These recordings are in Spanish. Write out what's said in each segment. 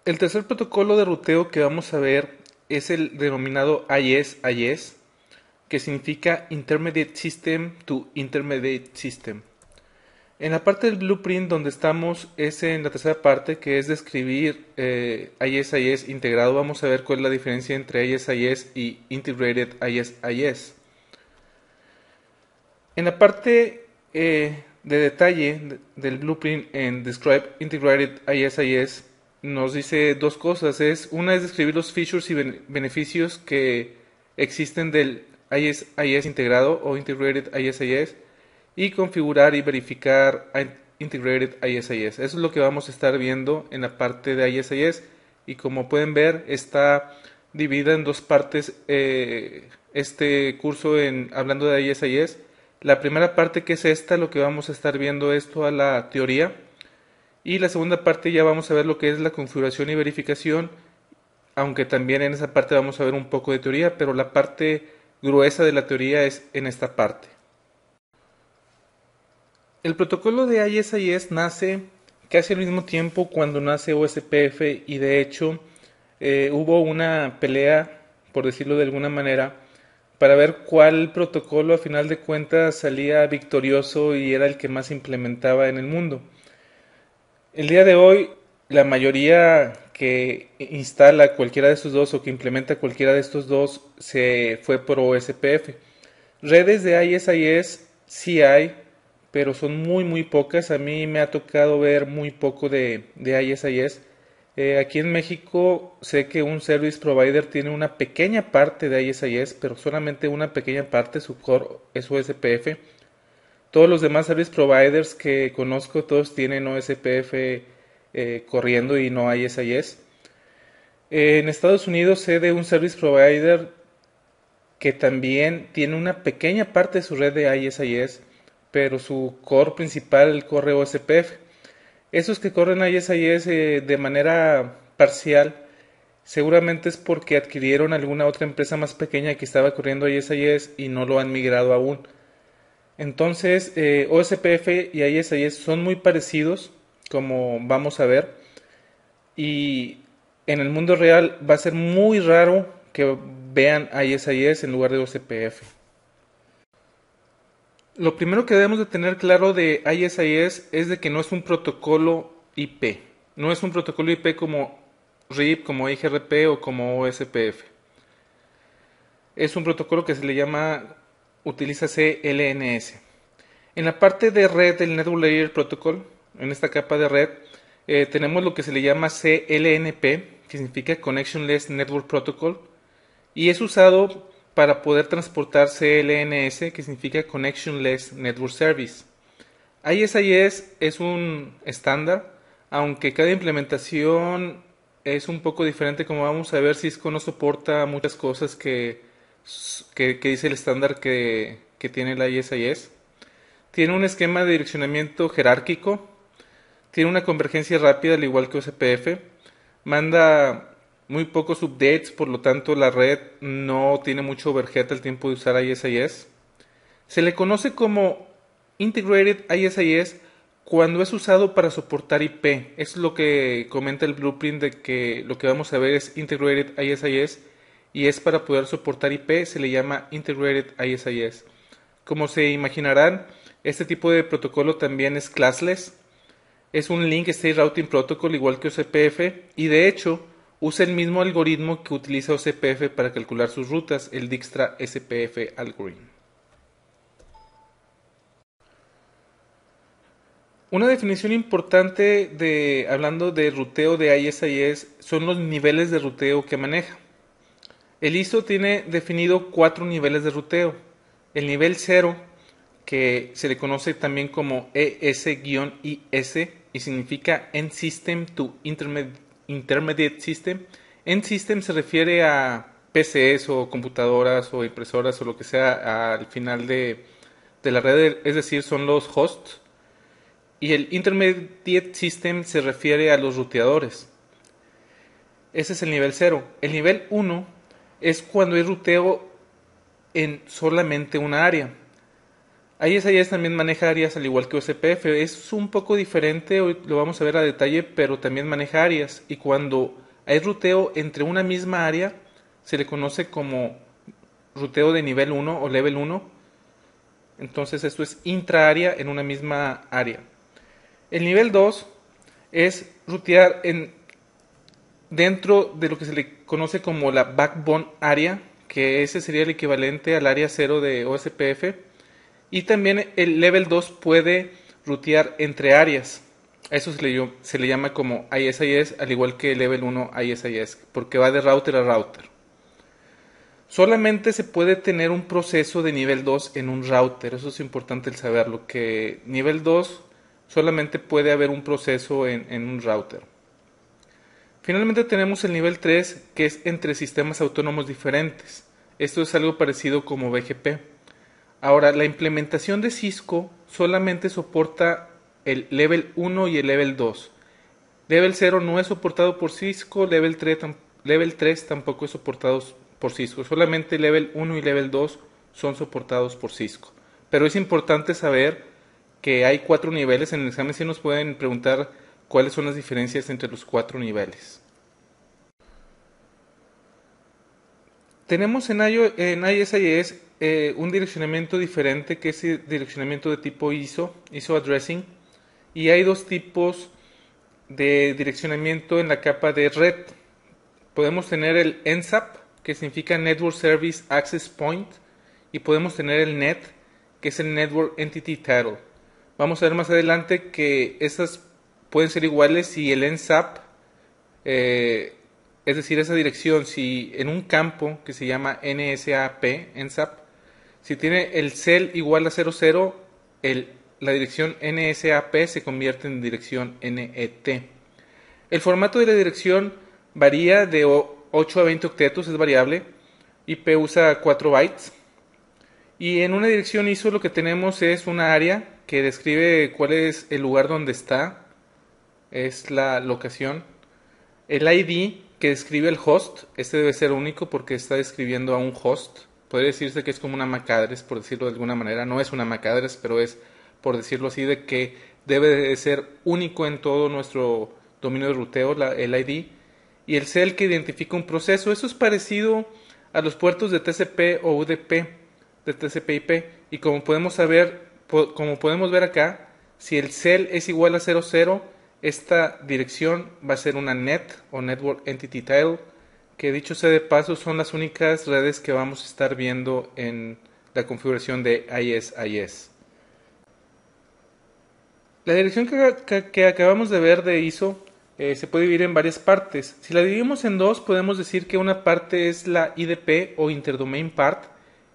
El tercer protocolo de ruteo que vamos a ver es el denominado IS-IS, que significa Intermediate System to Intermediate System. En la parte del blueprint donde estamos es en la tercera parte, que es describir IS-IS integrado. Vamos a ver cuál es la diferencia entre IS-IS y Integrated IS-IS. En la parte de detalle del blueprint en Describe Integrated IS-IS nos dice dos cosas. Una es describir los features y beneficios que existen del IS-IS integrado o Integrated IS-IS y configurar y verificar Integrated IS-IS. Eso es lo que vamos a estar viendo en la parte de IS-IS, y como pueden ver está dividida en dos partes este curso hablando de IS-IS. La primera parte, que es esta, lo que vamos a estar viendo es toda la teoría, y la segunda parte ya vamos a ver lo que es la configuración y verificación, aunque también en esa parte vamos a ver un poco de teoría, pero la parte gruesa de la teoría es en esta parte. El protocolo de IS-IS nace casi al mismo tiempo cuando nace OSPF, y de hecho hubo una pelea, por decirlo de alguna manera, para ver cuál protocolo a final de cuentas salía victorioso y era el que más se implementaba en el mundo. El día de hoy, la mayoría que instala cualquiera de estos dos o que implementa cualquiera de estos dos se fue por OSPF. Redes de IS-IS sí hay, pero son muy pocas. A mí me ha tocado ver muy poco de IS-IS. Aquí en México sé que un service provider tiene una pequeña parte de IS-IS, pero solamente una pequeña parte. Su core es OSPF. Todos los demás service providers que conozco, todos tienen OSPF corriendo y no IS-IS. En Estados Unidos sé de un service provider que también tiene una pequeña parte de su red de IS-IS, pero su core principal corre OSPF. Esos que corren IS-IS de manera parcial seguramente es porque adquirieron alguna otra empresa más pequeña que estaba corriendo IS-IS y no lo han migrado aún. Entonces, OSPF y IS-IS son muy parecidos, como vamos a ver, y en el mundo real va a ser muy raro que vean IS-IS en lugar de OSPF. Lo primero que debemos de tener claro de IS-IS es de que no es un protocolo IP. No es un protocolo IP como RIP, como IGRP o como OSPF. Es un protocolo que se le llama, utiliza CLNS. En la parte de red del Network Layer Protocol, en esta capa de red, tenemos lo que se le llama CLNP, que significa Connectionless Network Protocol, y es usado para poder transportar CLNS, que significa Connectionless Network Service. ISIS es un estándar, aunque cada implementación es un poco diferente. Como vamos a ver, Cisco no soporta muchas cosas que dice el estándar que tiene la ISIS. Tiene un esquema de direccionamiento jerárquico, tiene una convergencia rápida al igual que OCPF, manda muy pocos updates, por lo tanto la red no tiene mucho overhead al tiempo de usar ISIS. Se le conoce como Integrated ISIS cuando es usado para soportar IP. Es lo que comenta el blueprint, de que lo que vamos a ver es Integrated ISIS y es para poder soportar IP, se le llama Integrated ISIS. Como se imaginarán, este tipo de protocolo también es classless. Es un Link State Routing Protocol igual que OCPF, y de hecho usa el mismo algoritmo que utiliza OCPF para calcular sus rutas, el Dijkstra SPF Algorithm. Una definición importante hablando de ruteo de ISIS son los niveles de ruteo que maneja. El ISO tiene definido 4 niveles de ruteo. El nivel 0, que se le conoce también como ES-IS y significa End System to Intermediate System. End System se refiere a PCs o computadoras o impresoras o lo que sea al final de la red, es decir, son los hosts. Y el Intermediate System se refiere a los ruteadores. Ese es el nivel 0. El nivel 1 es cuando hay ruteo en solamente una área. ISIS también maneja áreas al igual que OSPF. Es un poco diferente, hoy lo vamos a ver a detalle, pero también maneja áreas. Y cuando hay ruteo entre una misma área, se le conoce como ruteo de nivel 1 o level 1. Entonces esto es intraárea en una misma área. El nivel 2 es rutear dentro de lo que se le conoce como la backbone area, que ese sería el equivalente al área 0 de OSPF. Y también el level 2 puede rutear entre áreas. Eso se le llama como ISIS, al igual que el level 1 ISIS, porque va de router a router. Solamente se puede tener un proceso de nivel 2 en un router, eso es importante el saberlo, que nivel 2 solamente puede haber un proceso en un router. Finalmente tenemos el nivel 3, que es entre sistemas autónomos diferentes. Esto es algo parecido como BGP. Ahora, la implementación de Cisco solamente soporta el level 1 y el level 2. Level 0 no es soportado por Cisco, level 3 tampoco es soportado por Cisco. Solamente level 1 y level 2 son soportados por Cisco. Pero es importante saber que hay 4 niveles. En el examen sí nos pueden preguntar cuáles son las diferencias entre los 4 niveles. Tenemos en ISIS un direccionamiento diferente, que es el direccionamiento de tipo ISO Addressing, y hay dos tipos de direccionamiento en la capa de red. Podemos tener el NSAP, que significa Network Service Access Point, y podemos tener el NET, que es el Network Entity Title. Vamos a ver más adelante que esas pueden ser iguales si el NSAP, es decir, esa dirección, si en un campo que se llama NSAP, si tiene el cell igual a 00, la dirección NSAP se convierte en dirección NET. El formato de la dirección varía de 8 a 20 octetos, es variable. IP usa 4 bytes. Y en una dirección ISO lo que tenemos es una área que describe cuál es el lugar donde está, es la locación. El ID que describe el host, este debe ser único porque está describiendo a un host. Podría decirse que es como una MAC address, por decirlo de alguna manera. No es una MAC address, pero es, por decirlo así, de que debe de ser único en todo nuestro dominio de ruteo, el ID. Y el cell que identifica un proceso. Eso es parecido a los puertos de TCP o UDP, de TCP/IP. Y como podemos ver acá, si el cell es igual a 00, esta dirección va a ser una NET o Network Entity Title, que dicho sea de paso son las únicas redes que vamos a estar viendo en la configuración de ISIS. La dirección que acabamos de ver de ISO se puede dividir en varias partes. Si la dividimos en dos, podemos decir que una parte es la IDP o Interdomain Part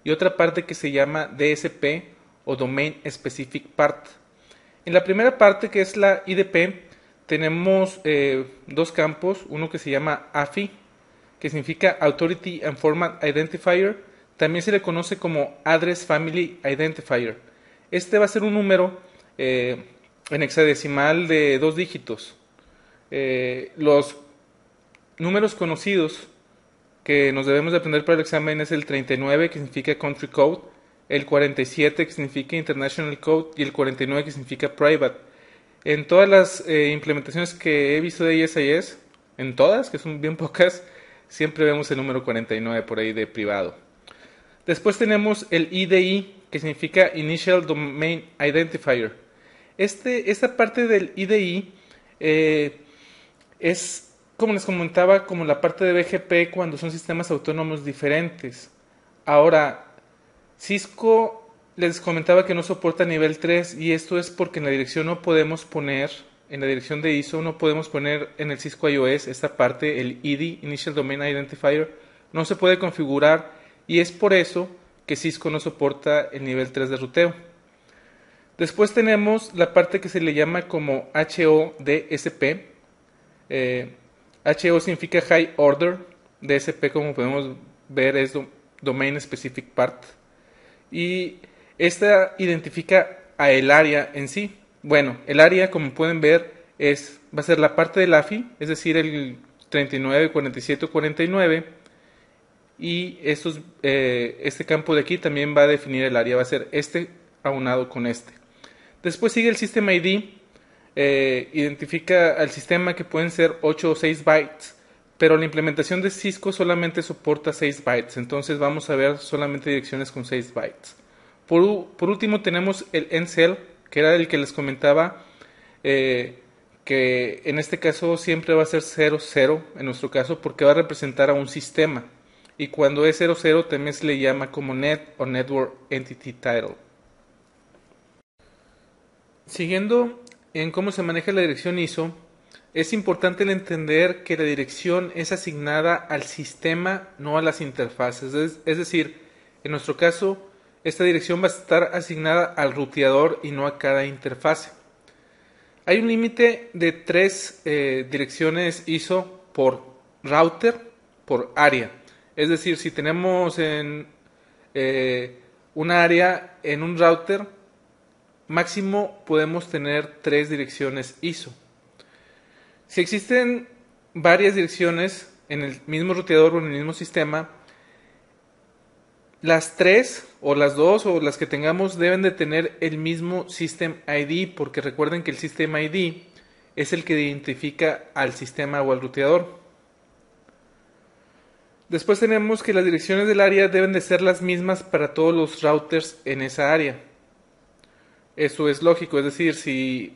y otra parte que se llama DSP o Domain Specific Part. En la primera parte, que es la IDP, tenemos dos campos, uno que se llama AFI, que significa Authority and Format Identifier, también se le conoce como Address Family Identifier. Este va a ser un número en hexadecimal de 2 dígitos. Los números conocidos que nos debemos de aprender para el examen es el 39, que significa Country Code, el 47, que significa International Code, y el 49, que significa Private. En todas las implementaciones que he visto de ISIS, en todas, que son bien pocas, siempre vemos el número 49 por ahí de privado. Después tenemos el IDI, que significa Initial Domain Identifier. Esta parte del IDI es, como les comentaba, como la parte de BGP cuando son sistemas autónomos diferentes. Ahora, Cisco les comentaba que no soporta nivel 3 y esto es porque en la dirección no podemos poner, en la dirección de ISO no podemos poner en el Cisco iOS esta parte, el ID, Initial Domain Identifier, no se puede configurar y es por eso que Cisco no soporta el nivel 3 de ruteo. Después tenemos la parte que se le llama como HODSP. HO significa High Order, DSP como podemos ver es Domain Specific Part. Y esta identifica a el área en sí. Bueno, el área, como pueden ver, va a ser la parte del AFI, es decir, el 39, 47 o 49. Y este campo de aquí también va a definir el área. Va a ser este aunado con este. Después sigue el System ID, identifica al sistema que pueden ser 8 o 6 bytes, pero la implementación de Cisco solamente soporta 6 bytes, entonces vamos a ver solamente direcciones con 6 bytes. Por último tenemos el Encel, que era el que les comentaba, que en este caso siempre va a ser 00 en nuestro caso porque va a representar a un sistema, y cuando es 00 también se le llama como Net o Network Entity Title. Siguiendo en cómo se maneja la dirección ISO, es importante entender que la dirección es asignada al sistema, no a las interfaces. Es decir, en nuestro caso, esta dirección va a estar asignada al ruteador y no a cada interfase. Hay un límite de 3 direcciones ISO por router, por área. Es decir, si tenemos en una área en un router, máximo podemos tener 3 direcciones ISO. Si existen varias direcciones en el mismo ruteador o en el mismo sistema, las 3 o las 2 o las que tengamos deben de tener el mismo System ID, porque recuerden que el System ID es el que identifica al sistema o al ruteador. Después tenemos que las direcciones del área deben de ser las mismas para todos los routers en esa área. Eso es lógico, es decir, si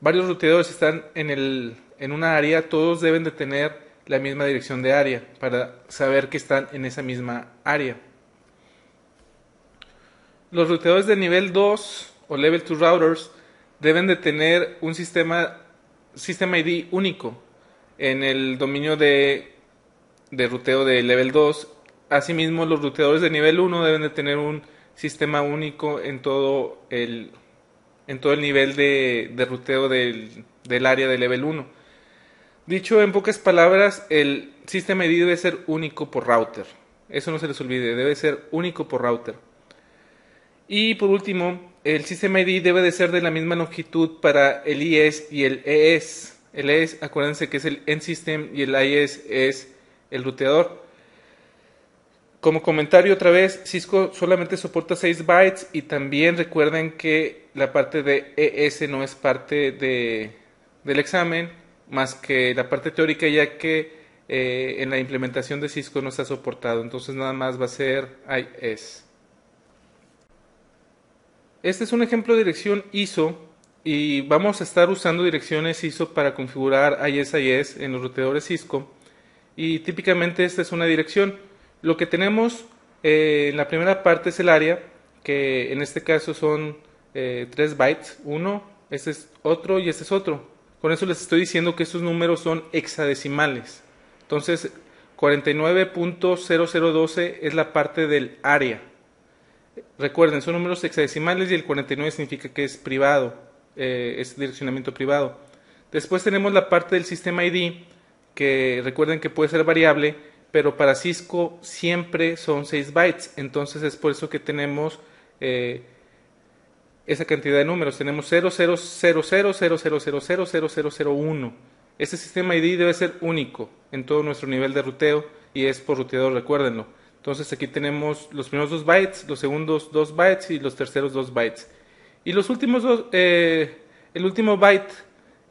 varios ruteadores están en una área, todos deben de tener la misma dirección de área para saber que están en esa misma área. Los ruteadores de nivel 2 o Level 2 routers deben de tener un System ID único en el dominio de ruteo de Level 2. Asimismo, los ruteadores de nivel 1 deben de tener un sistema único en todo el nivel de ruteo del área de Level 1. Dicho en pocas palabras, el System ID debe ser único por router. Eso no se les olvide, debe ser único por router. Y por último, el System ID debe de ser de la misma longitud para el IS y el ES. El ES, acuérdense que es el end system y el IS es el ruteador. Como comentario otra vez, Cisco solamente soporta 6 bytes y también recuerden que la parte de ES no es parte del examen, más que la parte teórica, ya que en la implementación de Cisco no está soportado, entonces nada más va a ser IS. Este es un ejemplo de dirección ISO y vamos a estar usando direcciones ISO para configurar IS en los ruteadores Cisco, y típicamente esta es una dirección. Lo que tenemos en la primera parte es el área, que en este caso son 3 bytes, uno, este es otro y este es otro. Con eso les estoy diciendo que estos números son hexadecimales. Entonces 49.0012 es la parte del área. Recuerden, son números hexadecimales y el 49 significa que es privado, es direccionamiento privado. Después tenemos la parte del System ID, que recuerden que puede ser variable, pero para Cisco siempre son 6 bytes, entonces es por eso que tenemos esa cantidad de números. Tenemos 0000000001. Este System ID debe ser único en todo nuestro nivel de ruteo y es por ruteador, recuérdenlo. Entonces aquí tenemos los primeros 2 bytes, los segundos 2 bytes y los terceros 2 bytes. Y los últimos el último byte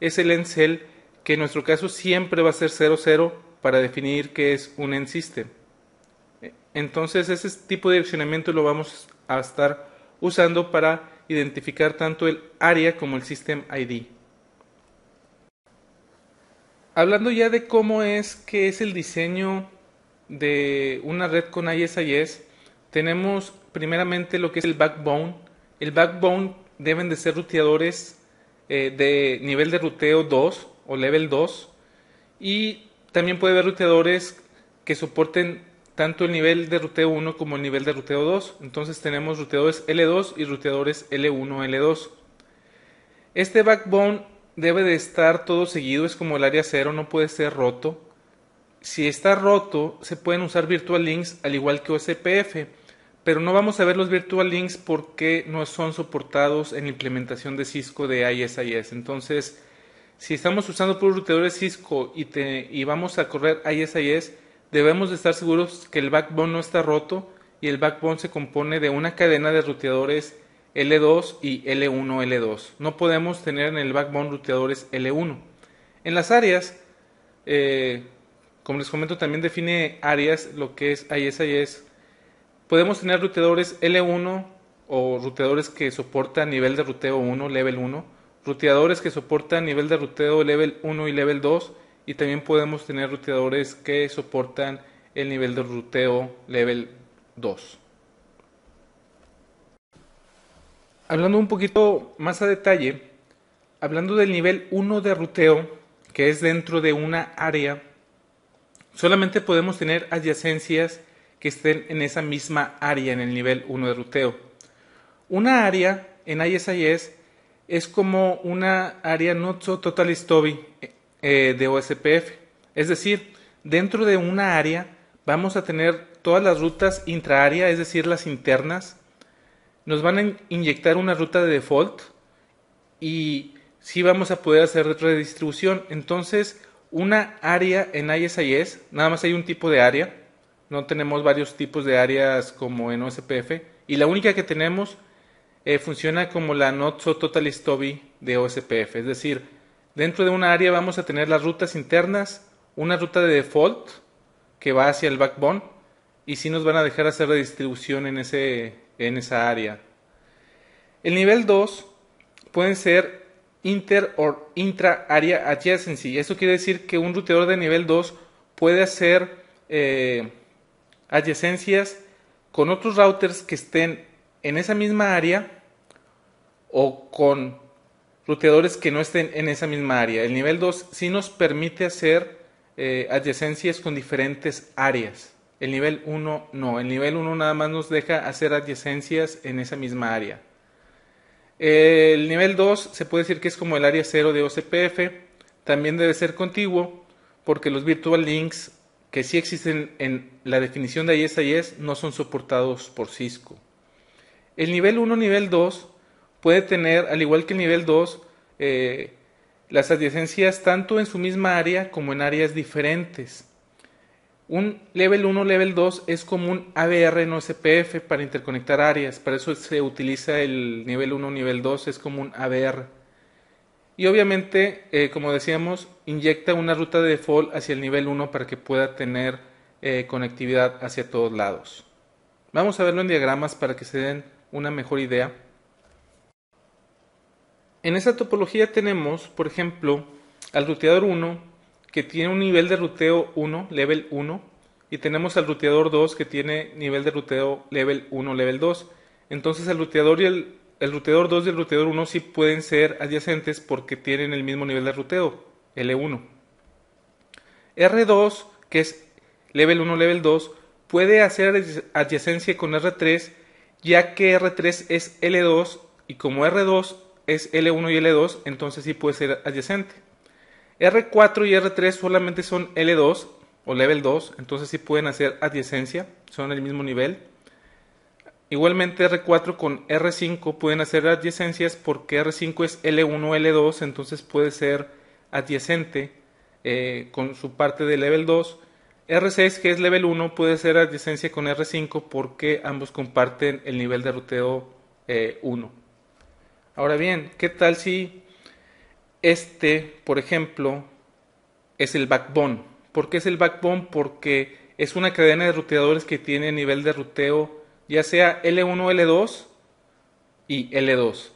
es el Encel, que en nuestro caso siempre va a ser 00 para definir qué es un end system. Entonces ese tipo de direccionamiento lo vamos a estar usando para identificar tanto el área como el System ID. Hablando ya de cómo es el diseño de una red con ISIS, tenemos primeramente lo que es el backbone. El backbone deben de ser ruteadores de nivel de ruteo 2 o level 2, y también puede haber ruteadores que soporten tanto el nivel de ruteo 1 como el nivel de ruteo 2. Entonces tenemos ruteadores L2 y ruteadores L1, L2. Este backbone debe de estar todo seguido, es como el área 0, no puede ser roto. Si está roto, se pueden usar virtual links al igual que OSPF, pero no vamos a ver los virtual links porque no son soportados en la implementación de Cisco de ISIS. Entonces, si estamos usando por ruteadores Cisco y vamos a correr ISIS, debemos de estar seguros que el backbone no está roto, y el backbone se compone de una cadena de ruteadores L2 y L1, L2. No podemos tener en el backbone ruteadores L1. En las áreas, como les comento, también define áreas, lo que es ISIS. Podemos tener ruteadores L1 o ruteadores que soportan nivel de ruteo 1, level 1, ruteadores que soportan nivel de ruteo level 1 y level 2, y también podemos tener ruteadores que soportan el nivel de ruteo level 2. Hablando un poquito más a detalle, hablando del nivel 1 de ruteo, que es dentro de una área, solamente podemos tener adyacencias que estén en esa misma área en el nivel 1 de ruteo. Una área en ISIS es como una área not so totally stubby de OSPF. Es decir, dentro de una área vamos a tener todas las rutas intraárea, es decir, las internas. Nos van a inyectar una ruta de default y sí vamos a poder hacer redistribución. Entonces, una área en ISIS, nada más hay un tipo de área, no tenemos varios tipos de áreas como en OSPF, y la única que tenemos funciona como la Not So Totally Stubby de OSPF, es decir, dentro de una área vamos a tener las rutas internas, una ruta de default que va hacia el backbone, y sí nos van a dejar hacer redistribución en esa área. El nivel 2 pueden ser inter o intra area adjacency. Eso quiere decir que un ruteador de nivel 2 puede hacer adyacencias con otros routers que estén en esa misma área o con ruteadores que no estén en esa misma área. El nivel 2 sí nos permite hacer adyacencias con diferentes áreas. El nivel 1 no. El nivel 1 nada más nos deja hacer adyacencias en esa misma área. El nivel 2 se puede decir que es como el área 0 de OCPF. También debe ser contiguo porque los virtual links que sí existen en la definición de ISIS no son soportados por Cisco. El nivel 1, nivel 2 puede tener, al igual que el nivel 2, las adyacencias tanto en su misma área como en áreas diferentes. Un level 1, level 2 es como un ABR en OSPF para interconectar áreas, para eso se utiliza el nivel 1, nivel 2, es como un ABR. Y obviamente, como decíamos, inyecta una ruta de default hacia el nivel 1 para que pueda tener conectividad hacia todos lados. Vamos a verlo en diagramas para que se den una mejor idea. En esa topología tenemos, por ejemplo, al ruteador 1 que tiene un nivel de ruteo 1, level 1, y tenemos al ruteador 2 que tiene nivel de ruteo level 1, level 2. Entonces el ruteador 2 y el ruteador 1 sí pueden ser adyacentes porque tienen el mismo nivel de ruteo, L1. R2, que es level 1, level 2, puede hacer adyacencia con R3, ya que R3 es L2 y como R2 es L1 y L2, entonces sí puede ser adyacente. R4 y R3 solamente son L2 o level 2, entonces sí pueden hacer adyacencia, son el mismo nivel. Igualmente R4 con R5 pueden hacer adyacencias porque R5 es L1 o L2, entonces puede ser adyacente con su parte de level 2. R6, que es level 1, puede ser adyacencia con R5 porque ambos comparten el nivel de ruteo 1. Ahora bien, ¿qué tal si por ejemplo, es el backbone? ¿Por qué es el backbone? Porque es una cadena de ruteadores que tiene nivel de ruteo ya sea L1, L2 y L2.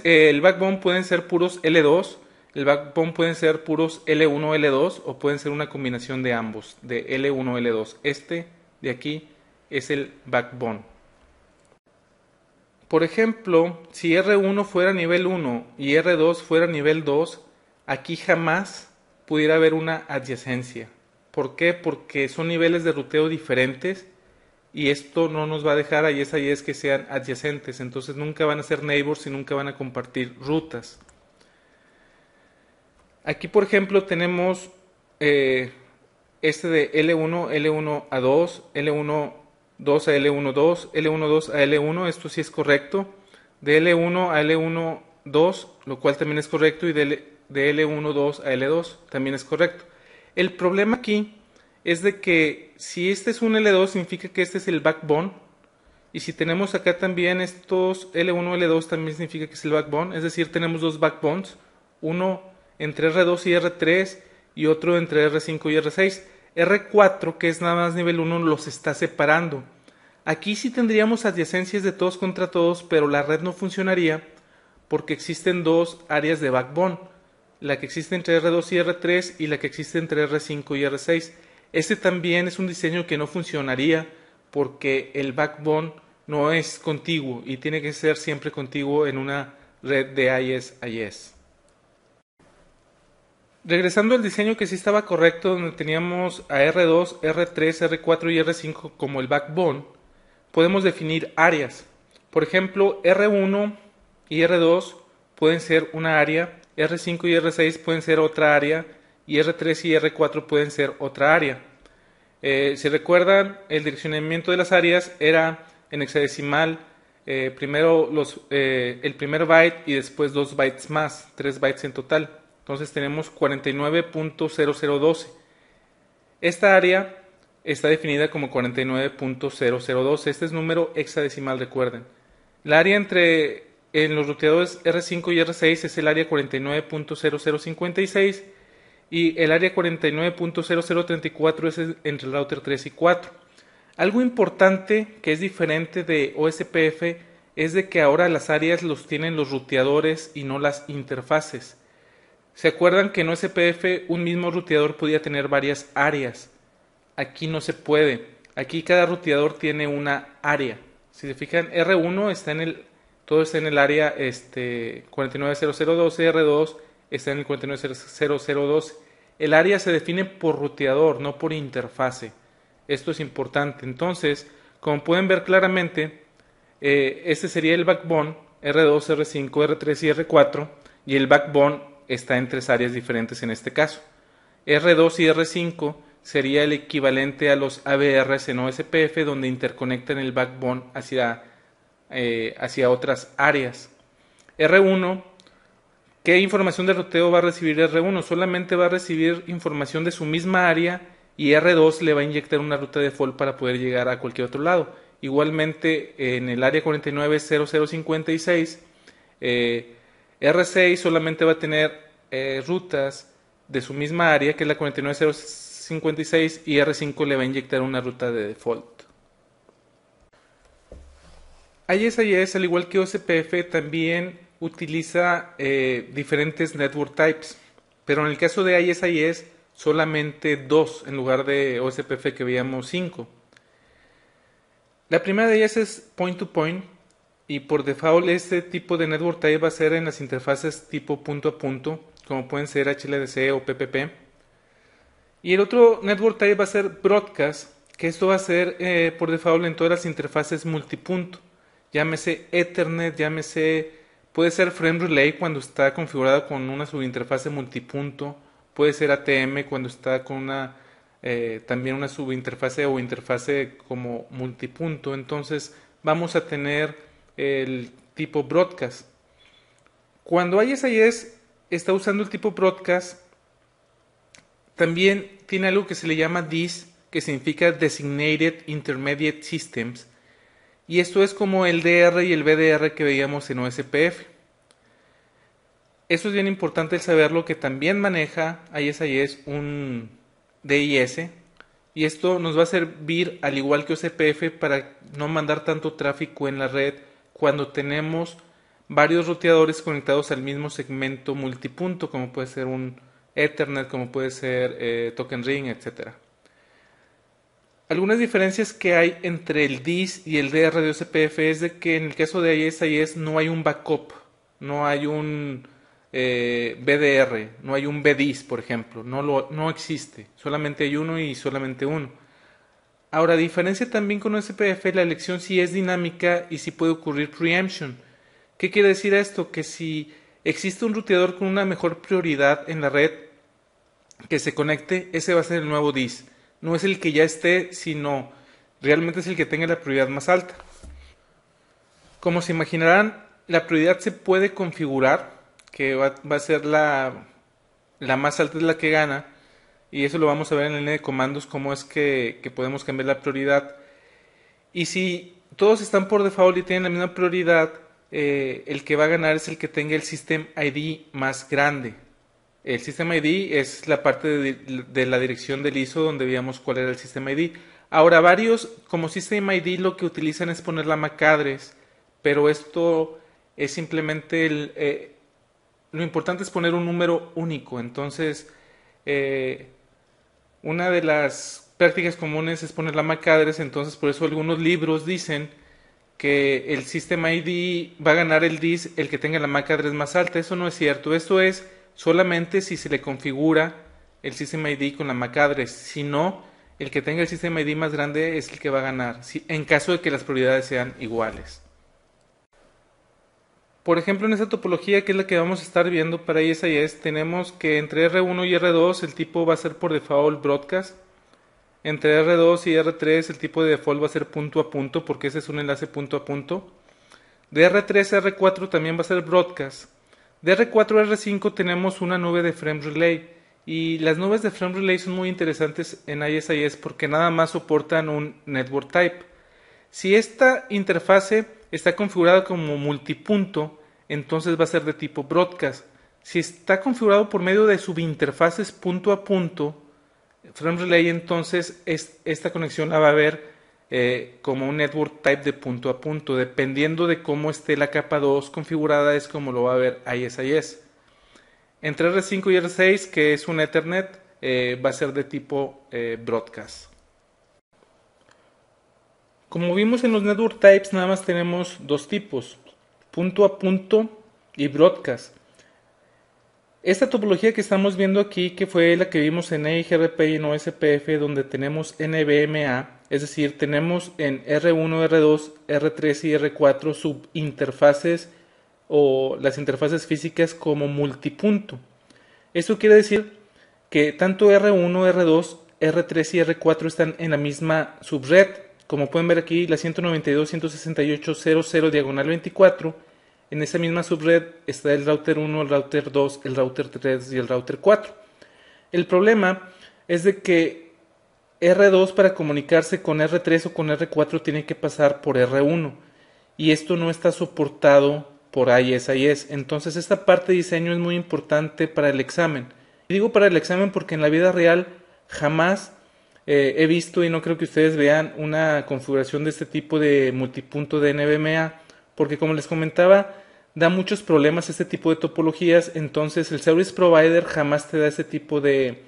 El backbone pueden ser puros L2, el backbone pueden ser puros L1, L2 o pueden ser una combinación de ambos, de L1, L2. De aquí es el backbone. Por ejemplo, si R1 fuera nivel 1 y R2 fuera nivel 2, aquí jamás pudiera haber una adyacencia. ¿Por qué? Porque son niveles de ruteo diferentes y esto no nos va a dejar a ISIS que sean adyacentes. Entonces nunca van a ser neighbors y nunca van a compartir rutas. Aquí, por ejemplo, tenemos de L1, L1 a 2, L1 2 a L1 2, L1 2 a L1, esto sí es correcto. De L1 a L1 2, lo cual también es correcto, y de L1 2 a L2 también es correcto. El problema aquí es de que si este es un L2 significa que este es el backbone Y si tenemos acá también estos L1, L2 también significa que es el backbone, es decir, tenemos dos backbones, uno entre R2 y R3 y otro entre R5 y R6. R4, que es nada más nivel 1, los está separando. Aquí sí tendríamos adyacencias de todos contra todos, pero la red no funcionaría porque existen dos áreas de backbone, la que existe entre R2 y R3 y la que existe entre R5 y R6. Este también es un diseño que no funcionaría porque el backbone no es contiguo y tiene que ser siempre contiguo en una red de IS-IS. Regresando al diseño que sí estaba correcto, donde teníamos a R2, R3, R4 y R5 como el backbone, podemos definir áreas. Por ejemplo, R1 y R2 pueden ser una área, R5 y R6 pueden ser otra área y R3 y R4 pueden ser otra área. Si recuerdan, el direccionamiento de las áreas era en hexadecimal, primero el primer byte y después 2 bytes más, 3 bytes en total. Entonces tenemos 49.0012. Esta área está definida como 49.0012. Este es número hexadecimal, recuerden. La área en los ruteadores R5 y R6 es el área 49.0056 y el área 49.0034 es entre el router 3 y 4. Algo importante que es diferente de OSPF es de que ahora las áreas los tienen los ruteadores y no las interfaces. ¿Se acuerdan que en OSPF un mismo ruteador podía tener varias áreas? Aquí no se puede. Aquí cada ruteador tiene una área. Si se fijan, R1 todo está en el área 49.0012, R2 está en el 49.0012. El área se define por ruteador, no por interfase. Esto es importante. Entonces, como pueden ver claramente, este sería el backbone, R2, R5, R3 y R4, y el backbone está en tres áreas diferentes en este caso. R2 y R5 sería el equivalente a los ABRs en OSPF, donde interconectan el backbone hacia otras áreas. R1, ¿qué información de ruteo va a recibir R1? Solamente va a recibir información de su misma área y R2 le va a inyectar una ruta default para poder llegar a cualquier otro lado. Igualmente en el área 49.0056 R6 solamente va a tener rutas de su misma área, que es la 49.056, y R5 le va a inyectar una ruta de default. ISIS, al igual que OSPF, también utiliza diferentes network types, pero en el caso de ISIS solamente dos en lugar de OSPF que veíamos 5. La primera de ellas es point to point, y por default este tipo de network type va a ser en las interfaces tipo punto a punto, como pueden ser HLDC o PPP. Y el otro network type va a ser broadcast, que esto va a ser por default en todas las interfaces multipunto. Llámese Ethernet, puede ser Frame Relay cuando está configurado con una subinterfase multipunto, puede ser ATM cuando está con también una subinterfase o interfase como multipunto. Entonces vamos a tener el tipo broadcast. Cuando ISIS está usando el tipo broadcast, también tiene algo que se le llama DIS, que significa Designated Intermediate Systems, y esto es como el DR y el BDR que veíamos en OSPF. Eso es bien importante el saberlo, que también maneja ISIS un DIS, y esto nos va a servir, al igual que OSPF, para no mandar tanto tráfico en la red cuando tenemos varios ruteadores conectados al mismo segmento multipunto, como puede ser un Ethernet, como puede ser Token Ring, etc. Algunas diferencias que hay entre el DIS y el DR de OSPF es de que en el caso de ISIS no hay un backup, no hay un BDR, no hay un BDIS, por ejemplo, no existe, solamente hay uno y solamente uno. Ahora, a diferencia también con OSPF, la elección sí es dinámica y sí puede ocurrir preemption. ¿Qué quiere decir esto? Que si existe un ruteador con una mejor prioridad en la red que se conecte, ese va a ser el nuevo DIS. No es el que ya esté, sino realmente es el que tenga la prioridad más alta. Como se imaginarán, la prioridad se puede configurar, que va a ser la más alta es la que gana, y eso lo vamos a ver en la línea de comandos, cómo es que podemos cambiar la prioridad. Y si todos están por default y tienen la misma prioridad, el que va a ganar es el que tenga el System ID más grande. El System ID es la parte de la dirección del ISO donde veíamos cuál era el System ID. Ahora, varios como System ID lo que utilizan es poner la MAC address, pero esto es simplemente lo importante es poner un número único. Entonces, una de las prácticas comunes es poner la MAC address, entonces por eso algunos libros dicen que el System ID va a ganar el DIS el que tenga la MAC address más alta. Eso no es cierto, eso es solamente si se le configura el System ID con la MAC address. Si no, el que tenga el System ID más grande es el que va a ganar, en caso de que las prioridades sean iguales. Por ejemplo, en esta topología, que es la que vamos a estar viendo para ISIS, tenemos que entre R1 y R2 el tipo va a ser por default broadcast. Entre R2 y R3 el tipo de default va a ser punto a punto, porque ese es un enlace punto a punto. De R3 a R4 también va a ser broadcast. De R4 a R5 tenemos una nube de frame relay. Y las nubes de frame relay son muy interesantes en ISIS porque nada más soportan un network type. Si esta interfase está configurada como multipunto, entonces va a ser de tipo broadcast. Si está configurado por medio de subinterfaces punto a punto, frame relay, entonces esta conexión la va a ver como un network type de punto a punto. Dependiendo de cómo esté la capa 2 configurada es como lo va a ver ISIS. Entre R5 y R6, que es un Ethernet, va a ser de tipo broadcast. Como vimos en los network types, nada más tenemos dos tipos, punto a punto y broadcast. Esta topología que estamos viendo aquí, que fue la que vimos en EIGRP y en OSPF, donde tenemos NVMe, es decir, tenemos en R1, R2, R3 y R4 subinterfaces o las interfaces físicas como multipunto. Esto quiere decir que tanto R1, R2, R3 y R4 están en la misma subred. Como pueden ver aquí, la 192.168.0.0 diagonal 24. En esa misma subred está el router 1, el router 2, el router 3 y el router 4. El problema es de que R2 para comunicarse con R3 o con R4 tiene que pasar por R1 y esto no está soportado por ISIS. Entonces esta parte de diseño es muy importante para el examen. Y digo para el examen porque en la vida real jamás he visto, y no creo que ustedes vean, una configuración de este tipo de multipunto de NVMe, porque como les comentaba, da muchos problemas este tipo de topologías. Entonces el service provider jamás te da ese tipo de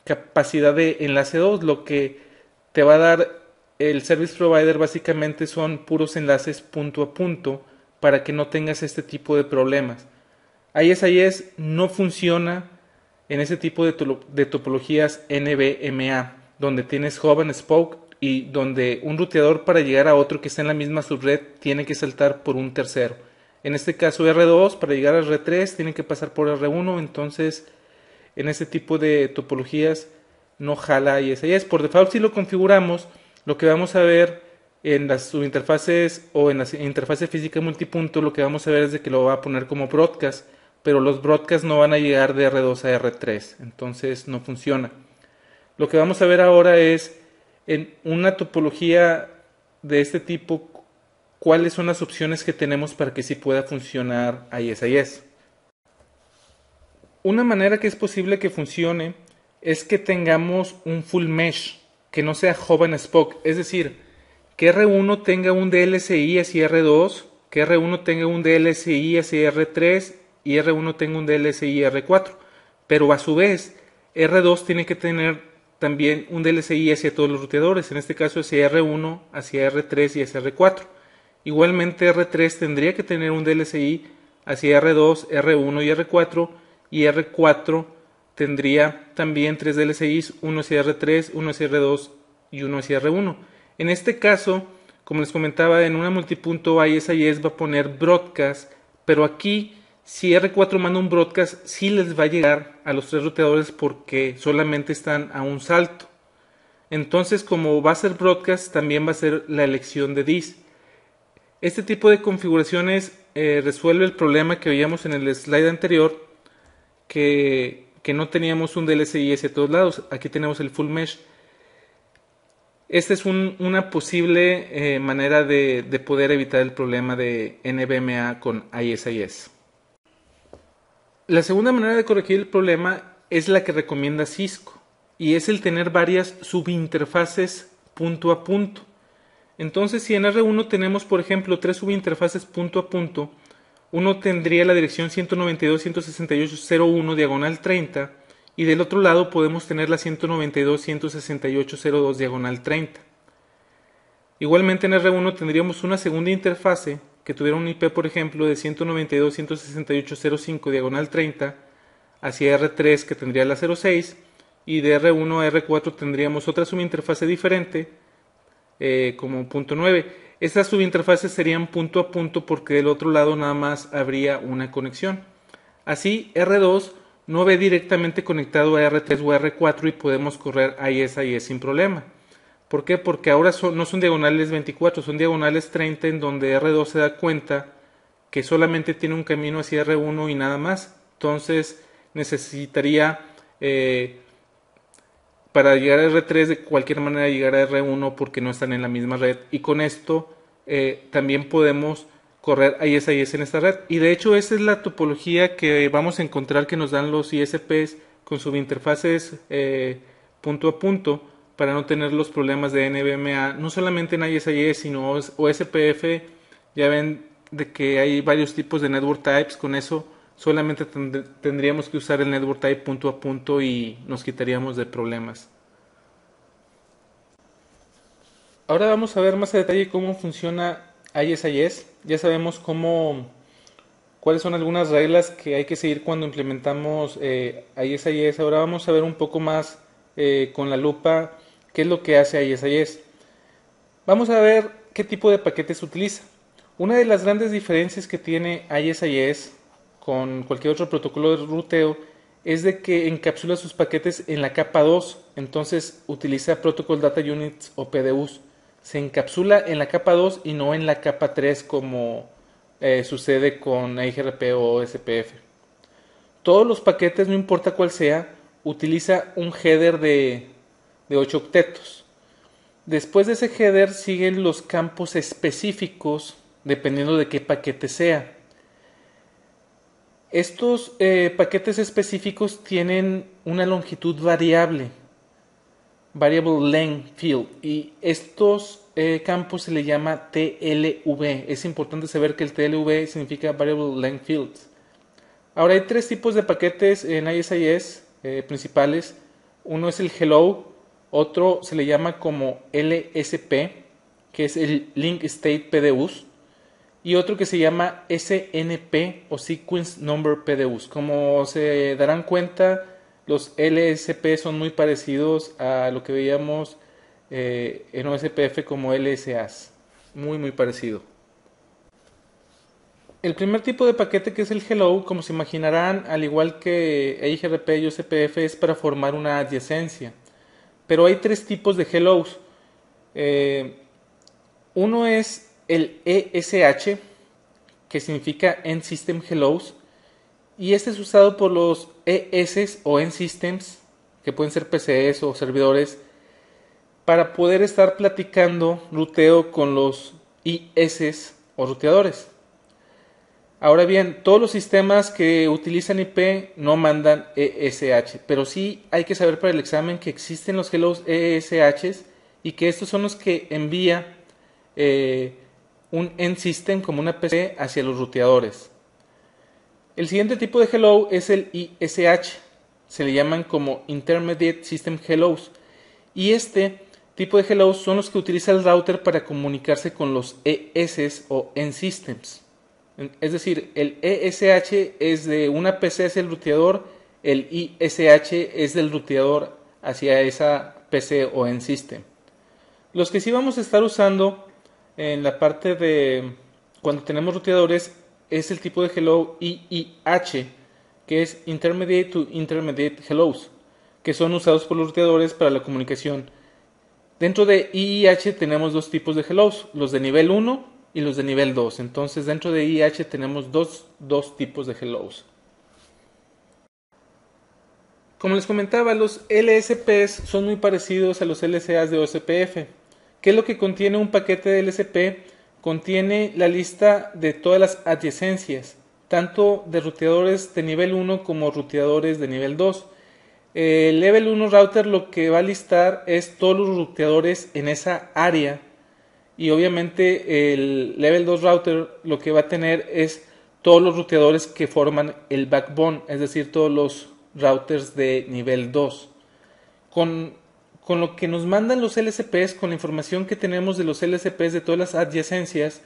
capacidad de enlace 2. Lo que te va a dar el service provider básicamente son puros enlaces punto a punto para que no tengas este tipo de problemas. ISIS no funciona en ese tipo de topologías NVMe, donde tienes hub and spoke y donde un ruteador para llegar a otro que está en la misma subred tiene que saltar por un tercero. En este caso R2 para llegar a R3 tiene que pasar por R1, entonces en ese tipo de topologías no jala ISIS. Por default, si lo configuramos, lo que vamos a ver en las subinterfaces o en la interfase física multipunto, lo que vamos a ver es de que lo va a poner como broadcast, pero los broadcasts no van a llegar de R2 a R3, entonces no funciona. Lo que vamos a ver ahora es en una topología de este tipo, cuáles son las opciones que tenemos para que sí pueda funcionar ISIS. Una manera que es posible que funcione es que tengamos un full mesh, que no sea hub and spoke, es decir, que R1 tenga un DLSI hacia R2, que R1 tenga un DLSI hacia R3 y R1 tenga un DLSI R4, pero a su vez R2 tiene que tener también un DLSI hacia todos los ruteadores, en este caso hacia R1, hacia R3 y hacia R4. Igualmente R3 tendría que tener un DLSI hacia R2, R1 y R4, y R4 tendría también tres DLSIs, uno hacia R3, uno hacia R2 y uno hacia R1. En este caso, como les comentaba, en una multipunto ISIS va a poner broadcast, pero aquí si R4 manda un broadcast, sí les va a llegar a los tres ruteadores porque solamente están a un salto. Entonces, como va a ser broadcast, también va a ser la elección de DIS. Este tipo de configuraciones resuelve el problema que veíamos en el slide anterior, que no teníamos un DLSI hacia todos lados. Aquí tenemos el full mesh. Esta es una posible manera de poder evitar el problema de NVMe con ISIS. La segunda manera de corregir el problema es la que recomienda Cisco, y es el tener varias subinterfaces punto a punto. Entonces, si en R1 tenemos, por ejemplo, tres subinterfaces punto a punto, uno tendría la dirección 192.168.0.1 diagonal 30, y del otro lado podemos tener la 192.168.0.2 diagonal 30. Igualmente en R1 tendríamos una segunda interfase que tuviera un IP, por ejemplo, de 192.168.0.5 diagonal 30 hacia R3, que tendría la 06, y de R1 a R4 tendríamos otra subinterfase diferente como punto 9. Estas subinterfaces serían punto a punto porque del otro lado nada más habría una conexión. Así R2 no ve directamente conectado a R3 o a R4 y podemos correr ISIS sin problema. ¿Por qué? Porque ahora no son diagonales 24, son diagonales 30, en donde R2 se da cuenta que solamente tiene un camino hacia R1 y nada más. Entonces necesitaría para llegar a R3 de cualquier manera llegar a R1 porque no están en la misma red, y con esto también podemos correr ISIS en esta red. Y de hecho esa es la topología que vamos a encontrar que nos dan los ISPs con subinterfaces punto a punto, para no tener los problemas de NVMe, no solamente en ISIS sino OSPF. Ya ven de que hay varios tipos de network types. Con eso solamente tendríamos que usar el network type punto a punto y nos quitaríamos de problemas. Ahora vamos a ver más a detalle cómo funciona ISIS. Ya sabemos cuáles son algunas reglas que hay que seguir cuando implementamos ISIS. Ahora vamos a ver un poco más con la lupa qué es lo que hace ISIS. Vamos a ver qué tipo de paquetes utiliza. Una de las grandes diferencias que tiene ISIS con cualquier otro protocolo de ruteo es de que encapsula sus paquetes en la capa 2, entonces utiliza Protocol Data Units o PDUs. Se encapsula en la capa 2 y no en la capa 3 como sucede con IGRP o SPF. Todos los paquetes, no importa cuál sea, utiliza un header de 8 octetos. Después de ese header siguen los campos específicos dependiendo de qué paquete sea. Estos paquetes específicos tienen una longitud variable, variable length field, y estos campos se le llama TLV. Es importante saber que el TLV significa variable length field. Ahora hay tres tipos de paquetes en ISIS principales. Uno es el hello, otro se le llama como LSP, que es el Link State PDUs, y otro que se llama SNP o Sequence Number PDUs. Como se darán cuenta, los LSP son muy parecidos a lo que veíamos en OSPF como LSAs. Muy parecido. El primer tipo de paquete, que es el hello, como se imaginarán, al igual que EIGRP y OSPF, es para formar una adyacencia. Pero hay tres tipos de hellos. Uno es el ESH, que significa End System Hellos, y este es usado por los ES o End Systems, que pueden ser PCs o servidores, para poder estar platicando ruteo con los IS o ruteadores. Ahora bien, todos los sistemas que utilizan IP no mandan ESH, pero sí hay que saber para el examen que existen los hellos ESH y que estos son los que envía un end system como una PC hacia los ruteadores. El siguiente tipo de hello es el ISH, se le llaman como Intermediate System Hellos, y este tipo de hellos son los que utiliza el router para comunicarse con los ES o end systems. Es decir, el ESH es de una PC hacia el ruteador, el ISH es del ruteador hacia esa PC o end system. Los que sí vamos a estar usando en la parte de cuando tenemos ruteadores es el tipo de hello IIH, que es Intermediate to Intermediate Hellos, que son usados por los ruteadores para la comunicación. Dentro de IIH tenemos dos tipos de hellos, los de nivel 1 y los de nivel 2. Entonces dentro de IIH tenemos dos tipos de hellos. Como les comentaba, los LSPs son muy parecidos a los LSAs de OSPF. ¿Qué es lo que contiene un paquete de LSP? Contiene la lista de todas las adyacencias, tanto de ruteadores de nivel 1 como ruteadores de nivel 2. El Level 1 Router lo que va a listar es todos los ruteadores en esa área, y obviamente el Level 2 Router lo que va a tener es todos los ruteadores que forman el backbone, es decir, todos los routers de nivel 2. Con, con lo que nos mandan los LSPs, con la información que tenemos de los LSPs de todas las adyacencias,